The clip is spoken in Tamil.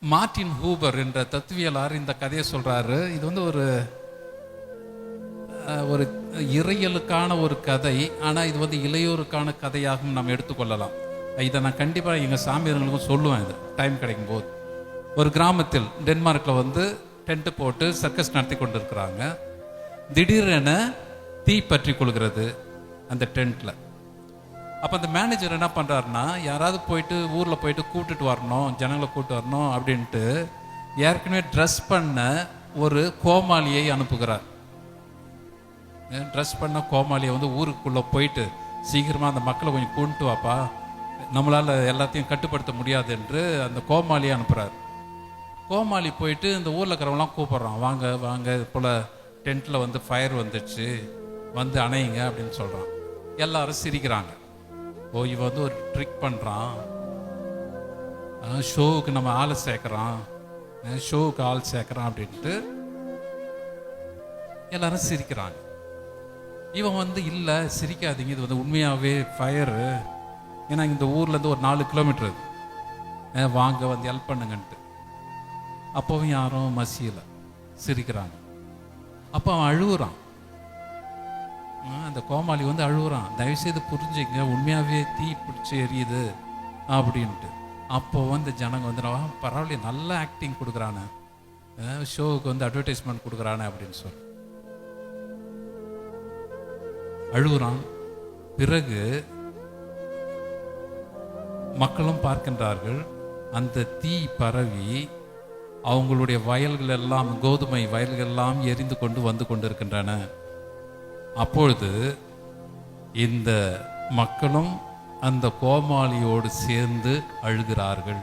மார்ட்டின் ஹூபர் என்ற தத்துவியலார் இந்த கதையை சொல்றாரு. இது வந்து ஒரு ஒரு இறையலுக்கான ஒரு கதை. ஆனால் இது வந்து இளையோருக்கான கதையாகவும் நம்ம எடுத்துக்கொள்ளலாம். இதை நான் கண்டிப்பாக எங்கள் சாமியார்களுக்கும் சொல்லுவேன். இது டைம் கிடைக்கும் போது ஒரு கிராமத்தில் டென்மார்க்கில் வந்து டென்ட்டு போட்டு சர்க்கஸ் நடத்தி கொண்டு இருக்கிறாங்க. திடீரென தீ பற்றி கொள்கிறது அந்த டென்ட்டில். அப்போ அந்த மேனேஜர் என்ன பண்ணுறாருன்னா, யாராவது போயிட்டு ஊரில் போயிட்டு கூப்பிட்டுட்டு வரணும், ஜனங்களை கூப்பிட்டு வரணும் அப்படின்ட்டு ஏற்கனவே ட்ரெஸ் பண்ண ஒரு கோமாளியை அனுப்புகிறார். ட்ரெஸ் பண்ண கோமாளியை வந்து ஊருக்குள்ளே போயிட்டு சீக்கிரமாக அந்த மக்களை கொஞ்சம் கூப்பிட்டு வாப்பா, நம்மளால் எல்லாத்தையும் கட்டுப்படுத்த முடியாது என்று அந்த கோமாளியை அனுப்புகிறார். கோமாளி போயிட்டு இந்த ஊரில் இருக்கிறவங்களாம் கூப்பிட்றான், வாங்க வாங்க இது போல் டென்ட்டில் வந்து ஃபயர் வந்துடுச்சு, வந்து அணையுங்க அப்படின்னு சொல்கிறான். எல்லாரும் சிரிக்கிறாங்க. ஓ, இவன் வந்து ஒரு ட்ரிக் பண்ணுறான், ஷோவுக்கு நம்ம ஆளை சேர்க்குறான், ஷோவுக்கு ஆள் சேர்க்குறான் அப்படின்ட்டு எல்லாரும் சிரிக்கிறாங்க. இவன் வந்து இல்லை சிரிக்காதீங்க, இது வந்து உண்மையாகவே ஃபயரு, ஏன்னா இந்த ஊர்லேருந்து ஒரு 4 கிலோமீட்டர் இது, வாங்க வந்து ஹெல்ப் பண்ணுங்கன்ட்டு. அப்போவும் யாரும் மசியலை, சிரிக்கிறாங்க. அப்போ அவன் அழுகுறான். அந்த கோமாளி வந்து அழுகுறான், தயவுசெய்து புரிஞ்சுங்க, உண்மையாகவே தீ பிடிச்சி எரியுது அப்படின்ட்டு. அப்போ வந்து ஜனங்க வந்து பரவாயில்ல நல்ல ஆக்டிங் கொடுக்குறானே, ஷோவுக்கு வந்து அட்வர்டைஸ்மெண்ட் கொடுக்குறானே அப்படின்னு சொல்லி அழுகுறான். பிறகு மக்களும் பார்க்கின்றார்கள், அந்த தீ பரவி அவங்களுடைய வயல்கள் எல்லாம், கோதுமை வயல்கள் எல்லாம் எரிந்து கொண்டு வந்து கொண்டிருக்கின்றன. அப்பொழுது இந்த மக்களும் அந்த கோமாளியோடு சேர்ந்து அழுகிறார்கள்.